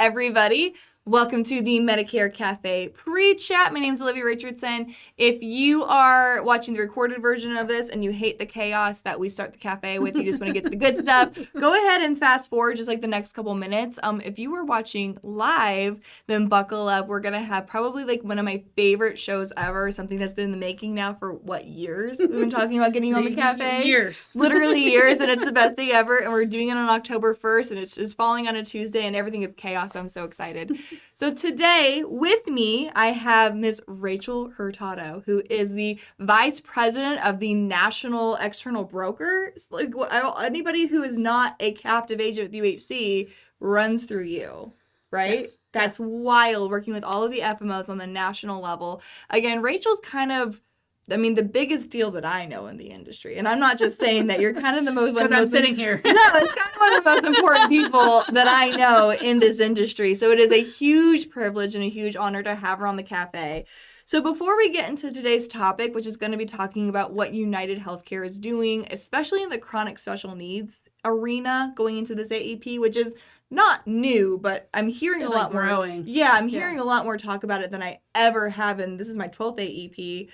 everybody. Welcome to the Medicare Cafe pre-chat. My name is Olivia Richardson. If you are watching the recorded version of this and you hate the chaos that we start the cafe with, you just want to get to the good stuff, go ahead and fast forward just like the next couple minutes. If you were watching live, then buckle up. We're going to have probably like one of my favorite shows ever, something that's been in the making now for years? We've been talking about getting on the cafe. Years. Literally years, and it's the best thing ever. And we're doing it on October 1st, and it's just falling on a Tuesday, and everything is chaos. I'm so excited. So today, with me, I have Ms. Rachael Hurtado, who is the Vice President of the National External Broker. Like, anybody who is not a captive agent with UHC runs through you, right? Yes. That's wild, working with all of the FMOs on the national level. Again, Rachel's kind of, the biggest deal that I know in the industry. And I'm not just saying that. You're kind of the most... Because I'm sitting here. No, it's kind of one of the most important people that I know in this industry. So it is a huge privilege and a huge honor to have her on the cafe. So before we get into today's topic, which is going to be talking about what United Healthcare is doing, especially in the chronic special needs arena going into this AEP, which is not new, but I'm hearing a lot more. Growing. Yeah, I'm hearing a lot more talk about it than I ever have, and this is my 12th AEP.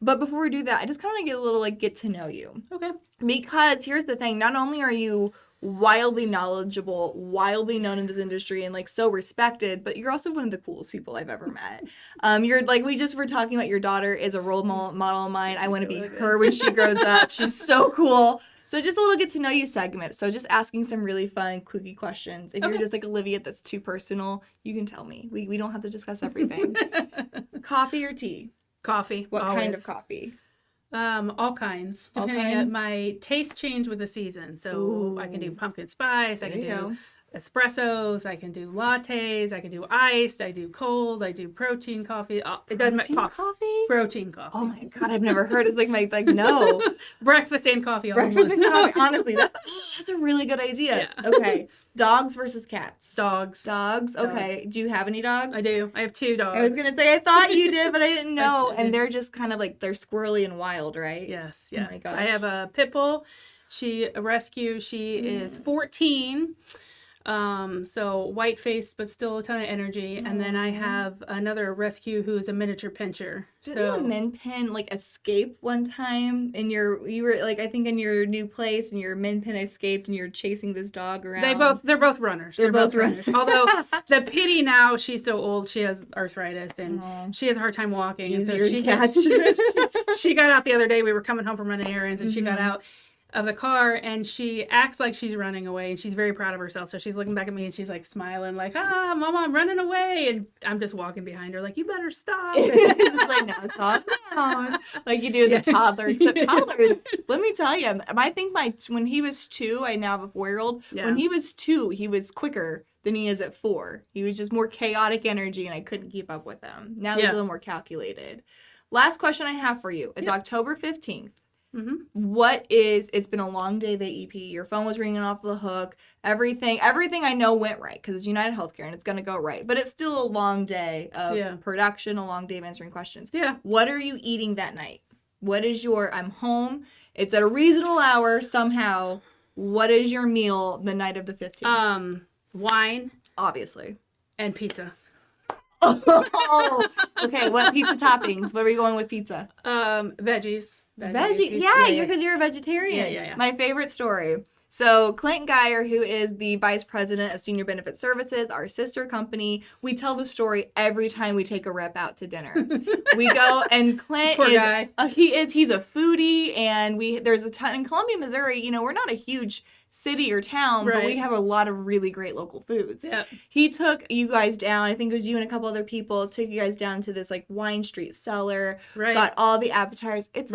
But before we do that, I just kind of want to get a little, get to know you. Okay. Because here's the thing. Not only are you wildly knowledgeable, wildly known in this industry, and, so respected, but you're also one of the coolest people I've ever met. You're, we just were talking about your daughter is a role model of mine. I want to be her when she grows up. She's so cool. So just a little get to know you segment. So just asking some really fun, quickie questions. If you're just like Olivia, that's too personal, you can tell me. We don't have to discuss everything. Coffee or tea? Coffee. What always. kind of coffee? All kinds. All Depending kinds? on my taste change with the season. So Ooh. I can do pumpkin spice. I can There you do go. espressos. I can do lattes. I can do iced. I do cold. I do protein coffee. It doesn't matter. Coffee? Protein coffee. Oh my God, I've never heard. It's no. Breakfast and coffee all Breakfast in and one. coffee. Honestly, that's a really good idea. Yeah. Okay. Dogs versus cats. Dogs. Dogs. Okay. Do you have any dogs? I do. I have 2 dogs. I was going to say I thought you did, but I didn't know. I do. And they're just kind of they're squirrely and wild, right? Yes. Oh Yes. my gosh. I have a pit bull. She a rescue. She is 14. So white-faced, but still a ton of energy. And then I have another rescue who is a miniature pincher. Didn't a min pin escape one time in you were I think in your new place, and your min pin escaped and you're chasing this dog around? They're both runners. They're both runners. Although the pity now, she's so old, she has arthritis and she has a hard time walking. And so she got out the other day. We were coming home from running errands, and she got out of the car, and she acts like she's running away, and she's very proud of herself. So she's looking back at me, and she's smiling Mama, I'm running away. And I'm just walking behind her you better stop. No, calm down. You do the toddler. Except toddlers, let me tell you, I think when he was 2, I now have a 4-year-old. Yeah. When he was 2, he was quicker than he is at 4. He was just more chaotic energy, and I couldn't keep up with him. Now he's a little more calculated. Last question I have for you. It's October 15th. Mm-hmm. It's been a long day of AEP. Your phone was ringing off the hook. Everything I know went right because it's United Healthcare and it's going to go right. But it's still a long day of production, a long day of answering questions. Yeah. What are you eating that night? What is I'm home. It's at a reasonable hour somehow. What is your meal the night of the 15th? Wine. Obviously. And pizza. Oh, okay. What pizza toppings? What are you going with pizza? Veggies. Veggie, yeah, because you're a vegetarian. Yeah. My favorite story. So Clint Geyer, who is the Vice President of Senior Benefit Services, our sister company, we tell the story every time we take a rep out to dinner. We go, and Clint Poor guy. He's a foodie, and there's a ton in Columbia, Missouri. We're not a huge city or town, but we have a lot of really great local foods. Yep. He took you guys down, I think it was you and a couple other people, took you guys down to this Wine Street cellar, got all the appetizers. It's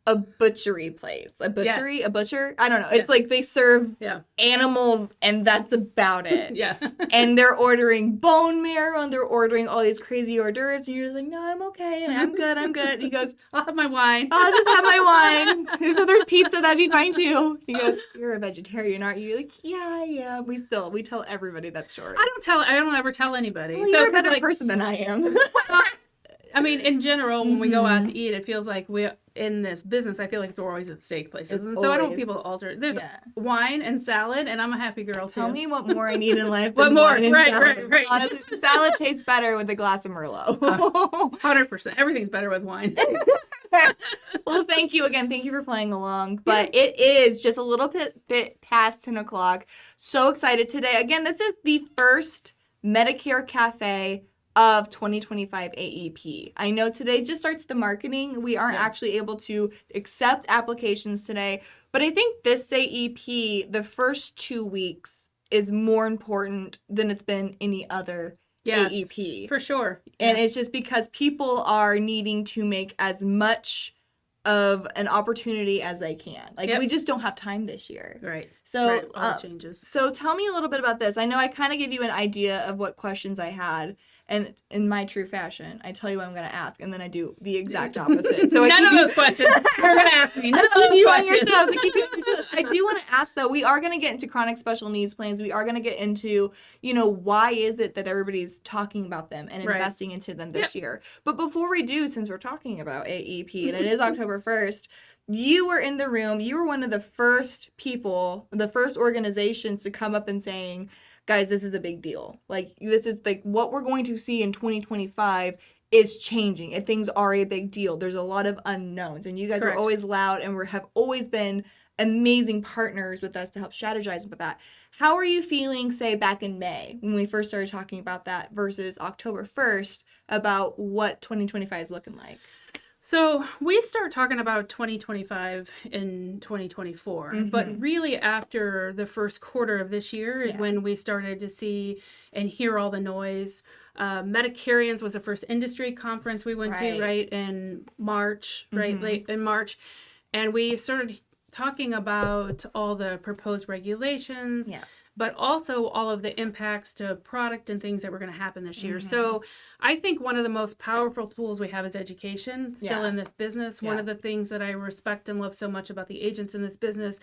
a butchery place. A butchery? A butcher? I don't know. It's they serve animals, and that's about it. Yeah. And they're ordering bone marrow, and they're ordering all these crazy hors d'oeuvres, and you're just no, I'm okay. I'm good. And he goes, I'll have my wine. I'll just have my wine. If there's pizza, that'd be fine too. He goes, you're a vegetarian, aren't you? Yeah. We tell everybody that story. I don't ever tell anybody. Well, you're a better person than I am. I mean, in general, when we go out to eat, it feels like in this business, I feel like we're always at steak places. And so I don't want people to alter. There's wine and salad, and I'm a happy girl, too. Tell me what more I need in life what than more? wine and salad. Right. Honestly, salad tastes better with a glass of Merlot. 100%. Everything's better with wine. Well, thank you again. Thank you for playing along. But it is just a little bit past 10 o'clock. So excited today. Again, this is the first Medicare Cafe of 2025 AEP. I know today just starts the marketing. We aren't actually able to accept applications today, but I think this AEP, the first 2 weeks, is more important than it's been any other AEP. For sure. And it's just because people are needing to make as much of an opportunity as they can. Like, we just don't have time this year. Right. So, all the changes. So tell me a little bit about this. I know I kind of gave you an idea of what questions I had. And in my true fashion, I tell you what I'm going to ask, and then I do the exact opposite. So none of those questions you're going to ask me. None of those questions. I do want to ask, though, we are going to get into chronic special needs plans. We are going to get into, why is it that everybody's talking about them and investing into them this year. But before we do, since we're talking about AEP, and it is October 1st, you were in the room. You were one of the first people, the first organizations to come up and saying, guys, this is a big deal. Like, this is like what we're going to see in 2025 is changing, and things are a big deal. There's a lot of unknowns, and you guys are always loud and have always been amazing partners with us to help strategize with that. How are you feeling, say, back in May when we first started talking about that versus October 1st about what 2025 is looking like? So we start talking about 2025 in 2024, but really after the first quarter of this year is when we started to see and hear all the noise. Medicarians was the first industry conference we went to, in March, late in March. And we started talking about all the proposed regulations, but also all of the impacts to product and things that were going to happen this year. So I think one of the most powerful tools we have is education still in this business. One of the things that I respect and love so much about the agents in this business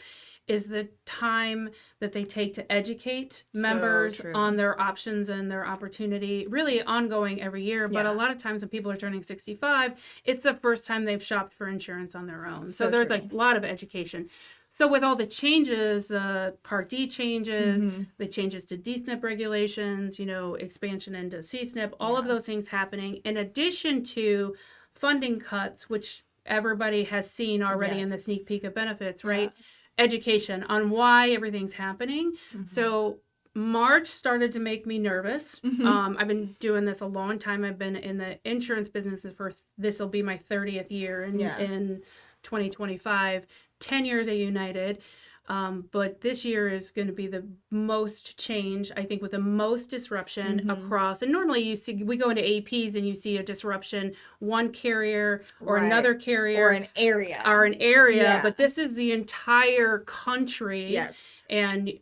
is the time that they take to educate members on their options and their opportunity, really ongoing every year. But a lot of times when people are turning 65, it's the first time they've shopped for insurance on their own. So there's a lot of education. So with all the changes, the Part D changes, the changes to DSNP regulations, expansion into CSNP, all of those things happening, in addition to funding cuts, which everybody has seen already in the sneak peek of benefits, right? Education on why everything's happening. So March started to make me nervous. I've been doing this a long time. I've been in the insurance business for, this will be my 30th year in 2025. 10 years at United, but this year is going to be the most change, I think, with the most disruption across. And normally we go into APs and you see a disruption, one carrier or another carrier. Or an area. But this is the entire country. And,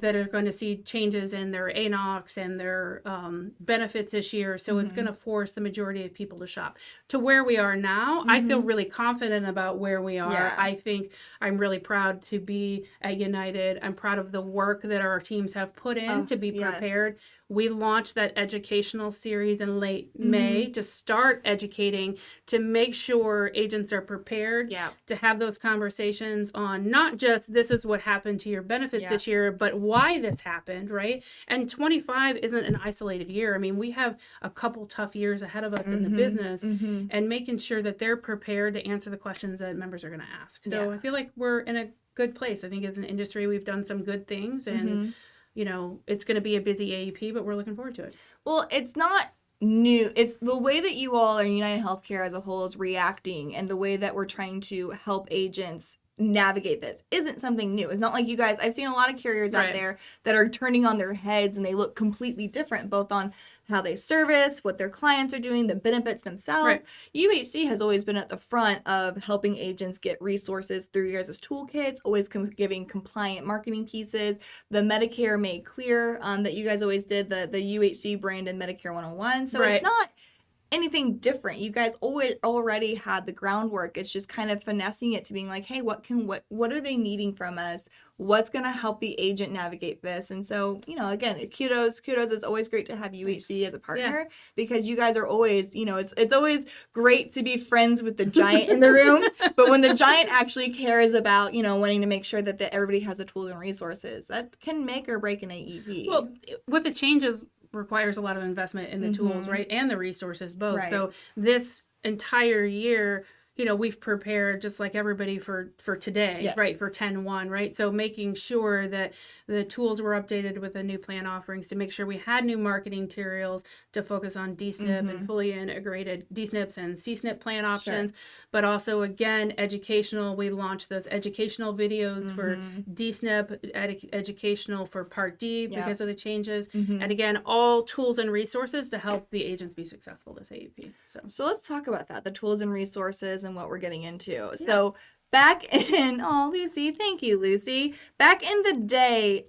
that are going to see changes in their ANOX and their benefits this year. So it's going to force the majority of people to shop. To where we are now, I feel really confident about where we are. I think I'm really proud to be at United. I'm proud of the work that our teams have put in to be prepared. We launched that educational series in late May to start educating, to make sure agents are prepared to have those conversations on not just this is what happened to your benefits this year, but why this happened, right? And 25 isn't an isolated year. I mean, we have a couple tough years ahead of us in the business, and making sure that they're prepared to answer the questions that members are going to ask. So I feel like we're in a good place. I think as an industry, we've done some good things, and it's going to be a busy AEP, but we're looking forward to it. Well, it's not new. It's the way that you all and United Healthcare as a whole is reacting, and the way that we're trying to help agents navigate this isn't something new. It's not like you guys, I've seen a lot of carriers out there that are turning on their heads, and they look completely different, both on how they service, what their clients are doing, the benefits themselves. UHC has always been at the front of helping agents get resources through your guys' toolkits, always giving compliant marketing pieces. The Medicare Made Clear that you guys always did, the UHC brand and Medicare 101. So it's not anything different. You guys already had the groundwork. It's just kind of finessing it to being like, hey, what are they needing from us? What's going to help the agent navigate this? And so, again, kudos. It's always great to have UHC as a partner because you guys are always, it's always great to be friends with the giant in the room. But when the giant actually cares about, wanting to make sure that everybody has the tools and resources, that can make or break an AEP. Well, with the changes requires a lot of investment in the tools, right? And the resources both. Right. So this entire year, we've prepared just like everybody for today, right? For 10-1, right? So making sure that the tools were updated with the new plan offerings to make sure we had new marketing materials to focus on DSNP and fully integrated DSNPs and CSNP plan options, but also again, educational. We launched those educational videos for DSNP, educational for Part D because of the changes. And again, all tools and resources to help the agents be successful this AEP. So let's talk about that, the tools and resources and what we're getting into. Yeah. So back in, Lucy, thank you, Lucy. Back in the day,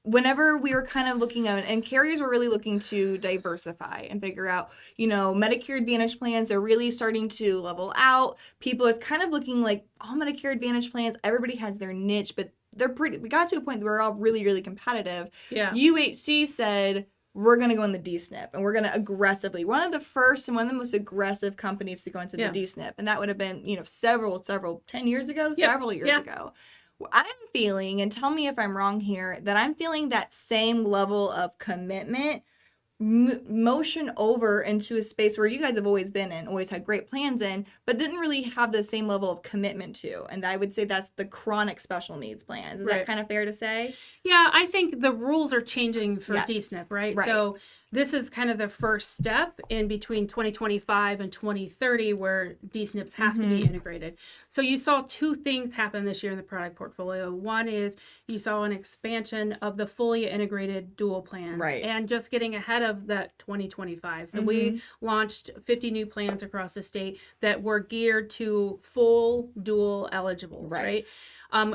whenever we were kind of looking at, and carriers were really looking to diversify and figure out, Medicare Advantage plans, they're really starting to level out. People is kind of looking like, Medicare Advantage plans, everybody has their niche, but we got to a point where we're all really, really competitive. Yeah. UHC said, we're going to go in the DSNP and we're going to aggressively, one of the first and one of the most aggressive companies to go into the DSNP. And that would have been, 10 years ago, several years ago. I'm feeling, and tell me if I'm wrong here, that I'm feeling that same level of commitment motion over into a space where you guys have always been in, always had great plans in, but didn't really have the same level of commitment to. And I would say that's the chronic special needs plans. Is that kind of fair to say? Yeah, I think the rules are changing for DSNP, right? So this is kind of the first step in between 2025 and 2030 where DSNPs have to be integrated. So you saw two things happen this year in the product portfolio. One is you saw an expansion of the fully integrated dual plans and just getting ahead of that 2025. So we launched 50 new plans across the state that were geared to full dual eligibles, right?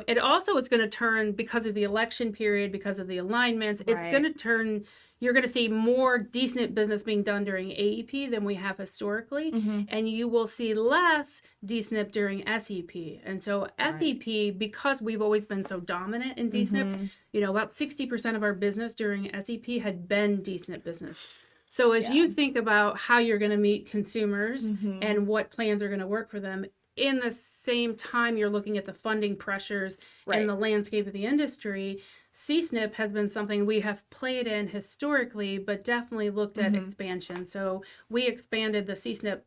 It also is going to turn, because of the election period, because of the alignments, it's going to turn, you're going to see more DSNP business being done during AEP than we have historically, and you will see less DSNP during SEP. And so SEP, because we've always been so dominant in DSNP, about 60% of our business during SEP had been DSNP business. So as you think about how you're going to meet consumers and what plans are going to work for them, in the same time you're looking at the funding pressures and the landscape of the industry, CSNP has been something we have played in historically, but definitely looked at expansion. So we expanded the CSNP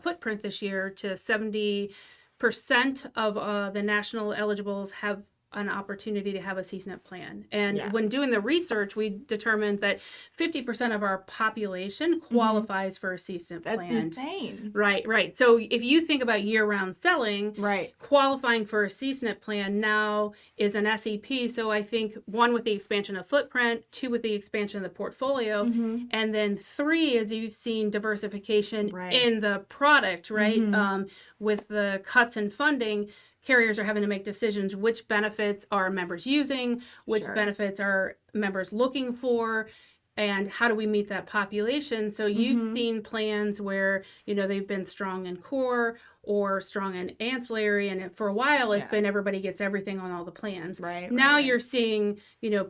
footprint this year to 70% of the national eligibles have an opportunity to have a CSNP plan. And when doing the research, we determined that 50% of our population qualifies for a CSNP plan. That's insane. Right. So if you think about year-round selling, qualifying for a CSNP plan now is an SEP. So I think one, with the expansion of footprint, two, with the expansion of the portfolio, and then three, as you've seen diversification in the product, with the cuts in funding, carriers are having to make decisions: which benefits are members using, which benefits are members looking for, and how do we meet that population? So you've seen plans where, they've been strong in core or strong in ancillary, and for a while it's been everybody gets everything on all the plans. Now you're seeing,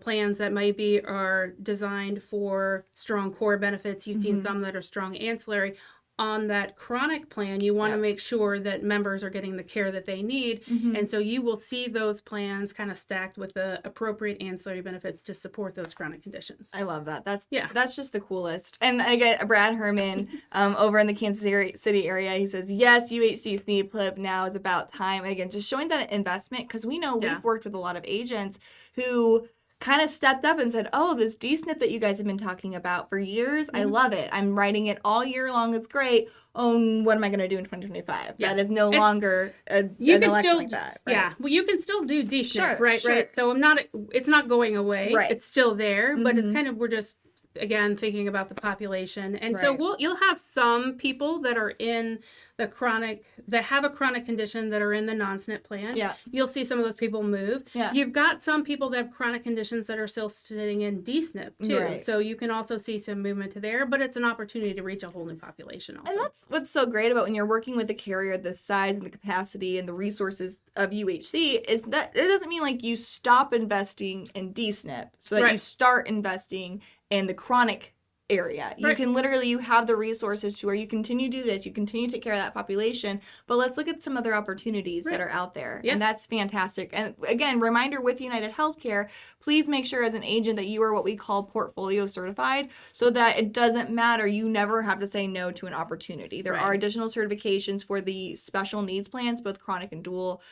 plans that maybe are designed for strong core benefits. You've seen some that are strong ancillary. On that chronic plan, you want to make sure that members are getting the care that they need. And so you will see those plans kind of stacked with the appropriate ancillary benefits to support those chronic conditions. I love that. That's just the coolest. And I get Brad Herman over in the Kansas City area. He says, yes, UHC's SNP now is about time. And again, just showing that investment, because we know we've worked with a lot of agents who kind of stepped up and said, this DSNP that you guys have been talking about for years, I love it. I'm writing it all year long. It's great. What am I going to do in 2025? That is no longer an election like that. Well, you can still do DSNP, right? So it's not going away. It's still there, but it's kind of, again, thinking about the population. And so you'll have some people that are in that have a chronic condition that are in the non-SNP plan. Yeah. You'll see some of those people move. Yeah. You've got some people that have chronic conditions that are still sitting in D-SNP too. Right. So you can also see some movement to there, but it's an opportunity to reach a whole new population also. And that's what's so great about when you're working with a carrier the size and the capacity and the resources of UHC is that it doesn't mean like you stop investing in D-SNP so that you start investing in the chronic area. You can literally, you have the resources to where you continue to do this, you continue to take care of that population, but let's look at some other opportunities that are out there. And that's fantastic. And again, reminder with United Healthcare, please make sure as an agent that you are what we call portfolio certified so that it doesn't matter. You never have to say no to an opportunity. There are additional certifications for the special needs plans, both chronic and dual.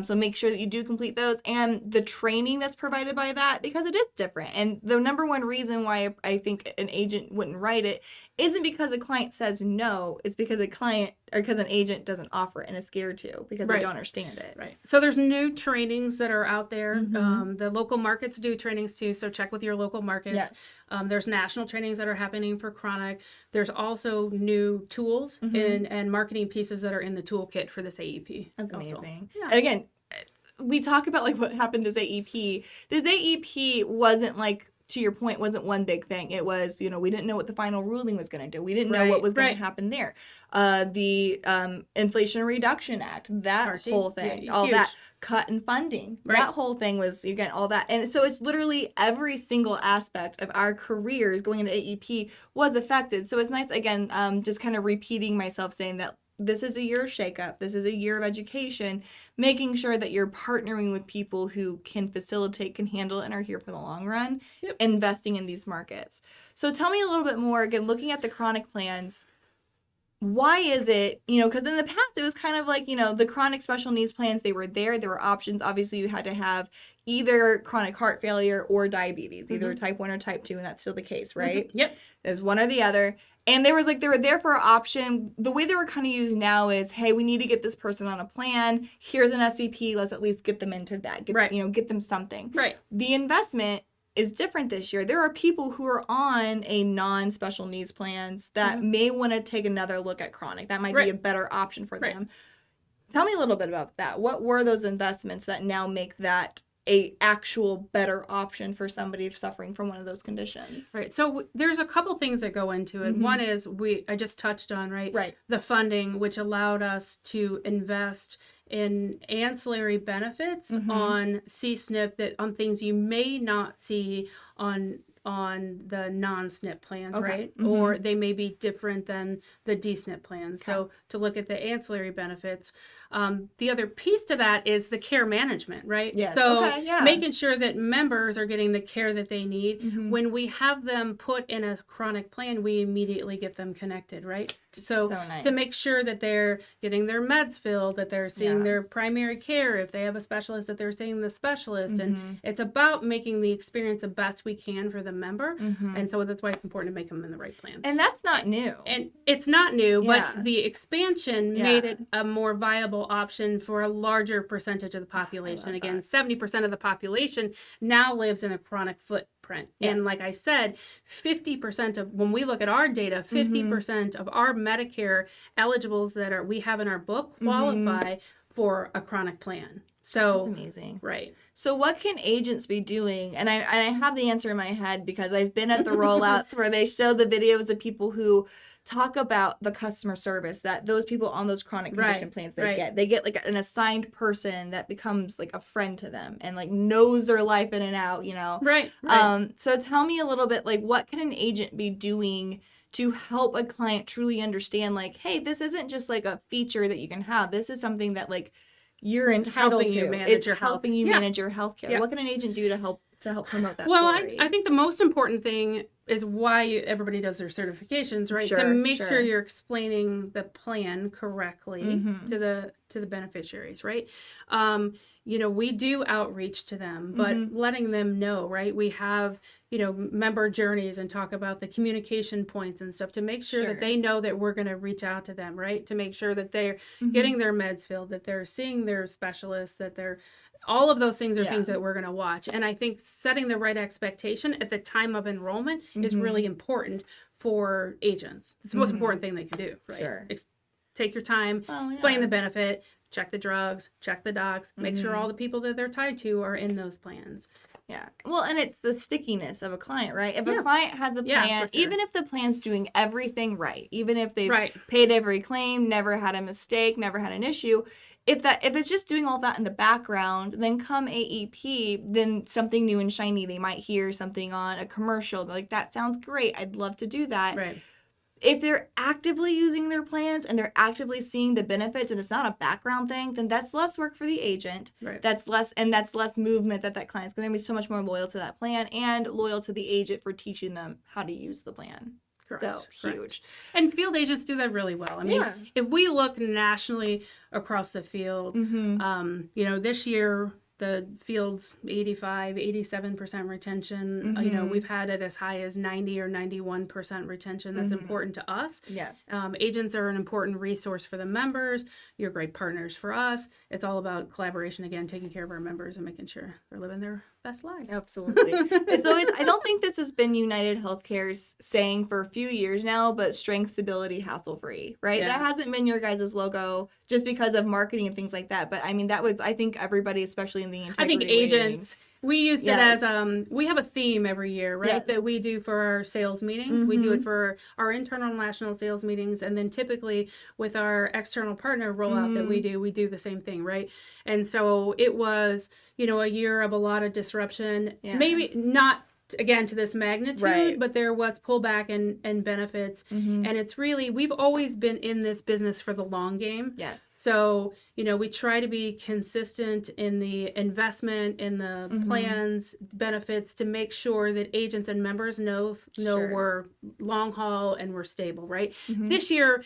So make sure that you do complete those and the training that's provided by that because it is different. And the number one reason why I think an agent wouldn't write it isn't because a client says no, it's because an agent doesn't offer it and is scared to because they don't understand it. Right. So there's new trainings that are out there. The local markets do trainings too, so check with your local markets. Yes. There's national trainings that are happening for chronic. There's also new tools and marketing pieces that are in the toolkit for this AEP. That's amazing. Yeah. And again, we talk about like what happened this AEP. This AEP wasn't like, to your point, wasn't one big thing. It was, we didn't know what the final ruling was going to do. We didn't know what was going to happen there. The Inflation Reduction Act, that whole thing, all that cut in funding, that whole thing was, again, all that. And so it's literally every single aspect of our careers going into AEP was affected. So it's nice, again, just kind of repeating myself saying that this is a year of shakeup. This is a year of education, making sure that you're partnering with people who can facilitate, can handle, and are here for the long run, investing in these markets. So tell me a little bit more, again, looking at the chronic plans, why is it, because in the past it was kind of like, the chronic special needs plans, they were there were options. Obviously, you had to have either chronic heart failure or diabetes, either type 1 or type 2, and that's still the case, right? Yep. There's one or the other. And they were there for an option. The way they were kind of used now is, hey, we need to get this person on a plan. Here's an SEP. Let's at least get them into that. Get them something. Right. The investment is different this year. There are people who are on a non-special needs plans that may want to take another look at chronic. That might be a better option for them. Tell me a little bit about that. What were those investments that now make that a actual better option for somebody suffering from one of those conditions? Right. So there's a couple things that go into it. One is I just touched on, the funding, which allowed us to invest in ancillary benefits on C-SNP on things you may not see on the non-SNP plans, right? Or they may be different than the D-SNP plans. Okay. So to look at the ancillary benefits. The other piece to that is the care management, right? Yes. So making sure that members are getting the care that they need. When we have them put in a chronic plan, we immediately get them connected, right? So nice. To make sure that they're getting their meds filled, that they're seeing their primary care, if they have a specialist, that they're seeing the specialist. And it's about making the experience the best we can for the member. And so that's why it's important to make them in the right plan. And that's not new. And it's not new, but the expansion made it a more viable option for a larger percentage of the population. Again, 70% of the population now lives in a chronic footprint. Yes. And like I said, 50% of, when we look at our data, 50% of our Medicare eligibles that we have in our book qualify for a chronic plan. So that's amazing. Right. So what can agents be doing? And I have the answer in my head because I've been at the rollouts where they show the videos of people who talk about the customer service that those people on those chronic condition plans they get like an assigned person that becomes like a friend to them and like knows their life in and out, Right. So tell me a little bit, like, what can an agent be doing to help a client truly understand, like, hey, this isn't just like a feature that you can have. This is something that like you're entitled to. It's helping you manage your healthcare. Yeah. What can an agent do to help promote that story? I think the most important thing is why everybody does their certifications, right? To make sure you're explaining the plan correctly to the beneficiaries, right? We do outreach to them, but letting them know, right? We have, member journeys and talk about the communication points and stuff to make sure that they know that we're going to reach out to them, right? To make sure that they're getting their meds filled, that they're seeing their specialists, that they're All of those things are things that we're going to watch. And I think setting the right expectation at the time of enrollment is really important for agents. It's the most important thing they can do, right? Sure. Take your time, explain the benefit, check the drugs, check the docs, make sure all the people that they're tied to are in those plans. Yeah. Well, and it's the stickiness of a client, right? If a client has a plan, for sure. even if the plan's doing everything right, even if they've paid every claim, never had a mistake, never had an issue, if it's just doing all that in the background, then come AEP, then something new and shiny, they might hear something on a commercial. They're like, that sounds great. I'd love to do that. Right. If they're actively using their plans and they're actively seeing the benefits and it's not a background thing, then that's less work for the agent. Right. That's less movement that client's going to be so much more loyal to that plan and loyal to the agent for teaching them how to use the plan. Correct. So huge. And field agents do that really well. I mean, if we look nationally across the field, this year, the field's 87% retention. We've had it as high as 90 or 91% retention. That's important to us. Yes. Agents are an important resource for the members. You're great partners for us. It's all about collaboration, again, taking care of our members and making sure they're living their best lives. Absolutely. It's always, I don't think this has been United Healthcare's saying for a few years now, but strength, stability, hassle-free, right? That hasn't been your guys' logo just because of marketing and things like that. But I mean, that was, I think everybody, especially in the integrity I think agents, we used it as, we have a theme every year, right? That we do for our sales meetings. We do it for our internal and national sales meetings. And then typically with our external partner rollout that we do the same thing, right? And so it was, a year of a lot of disruption, maybe not again to this magnitude, but there was pullback and benefits. And it's really, we've always been in this business for the long game. Yes. So, we try to be consistent in the investment, in the plans, benefits, to make sure that agents and members know we're long haul and we're stable, right? This year,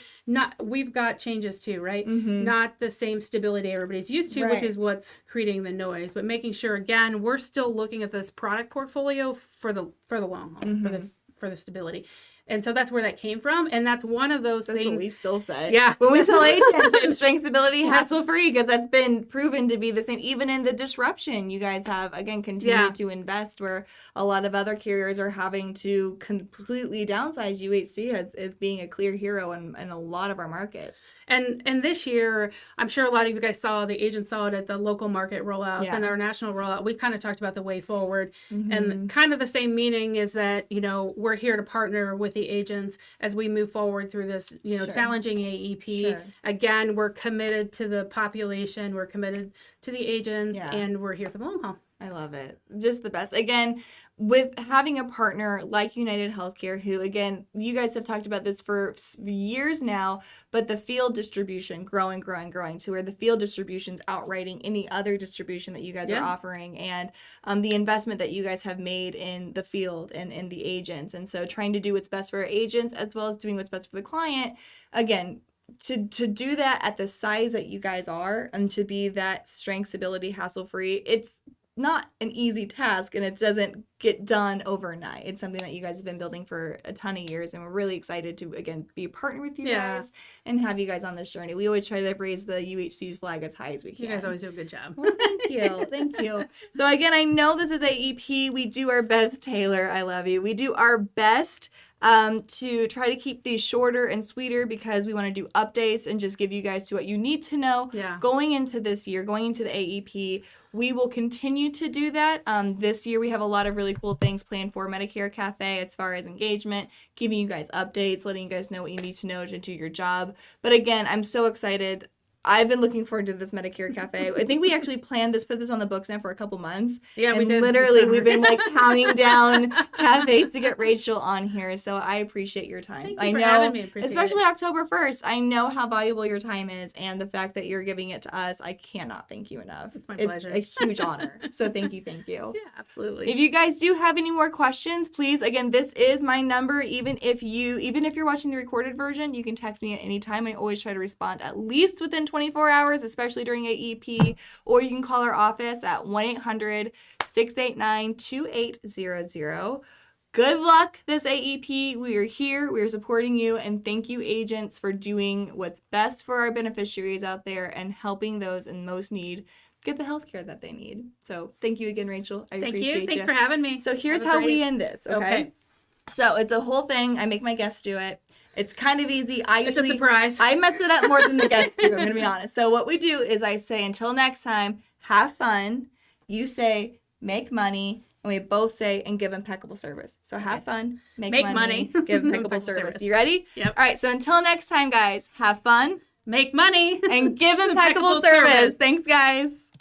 we've got changes too, right? Not the same stability everybody's used to, which is what's creating the noise, but making sure, again, we're still looking at this product portfolio for the long haul, for the stability. And so that's where that came from. And that's one of those things. That's what we still say. Yeah. When we tell agents, strength, stability, hassle-free, because that's been proven to be the same. Even in the disruption, you guys have, again, continued to invest where a lot of other carriers are having to completely downsize. UHC as being a clear hero in a lot of our markets. And this year, I'm sure a lot of you guys the agents saw it at the local market rollout and our national rollout. We kind of talked about the way forward. And kind of the same meaning is that, we're here to partner with the agents as we move forward through this, challenging AEP. Again, we're committed to the population. We're committed to the agents and we're here for the long haul. I love it. Just the best. Again, with having a partner like United Healthcare, who, again, you guys have talked about this for years now, but the field distribution growing to where the field distribution's outwriting any other distribution that you guys are offering, and the investment that you guys have made in the field and in the agents. And so trying to do what's best for our agents as well as doing what's best for the client. Again, to do that at the size that you guys are and to be that strength, stability, hassle-free, it's not an easy task, and it doesn't get done overnight. It's something that you guys have been building for a ton of years, and we're really excited to, again, be a partner with you guys and have you guys on this journey. We always try to raise the UHC's flag as high as we can. You guys always do a good job. Well, thank you. Thank you. So, again, I know this is AEP. We do our best, Taylor. I love you. We do our best to try to keep these shorter and sweeter because we want to do updates and just give you guys to what you need to know going into this year, going into the AEP. We will continue to do that. This year we have a lot of really cool things planned for Medicare Cafe as far as engagement, giving you guys updates, letting you guys know what you need to know to do your job. But again, I'm so excited. I've been looking forward to this Medicare Cafe. I think we actually put this on the books now for a couple months. Yeah, and we did. Literally, we've been counting down cafes to get Rachael on here. So I appreciate your time. Thank you for having me. Appreciate especially it. October 1st. I know how valuable your time is, and the fact that you're giving it to us, I cannot thank you enough. It's my pleasure. It's a huge honor. So thank you. Yeah, absolutely. If you guys do have any more questions, please, again, this is my number. Even if you're watching the recorded version, you can text me at any time. I always try to respond at least within 24 hours, especially during AEP, or you can call our office at 1-800-689-2800. Good luck this AEP. We are here. We are supporting you. And thank you, agents, for doing what's best for our beneficiaries out there and helping those in most need get the health care that they need. So thank you again, Rachel. I appreciate you. Thanks for having me. So here's how we end this, okay? So it's a whole thing. I make my guests do it. It's kind of easy. It's a surprise. I mess it up more than the guests do, I'm going to be honest. So what we do is I say, until next time, have fun. You say, make money. And we both say, and give impeccable service. So have fun, make money, give impeccable service. You ready? Yep. All right. So until next time, guys, have fun. Make money. And give impeccable service. Thanks, guys.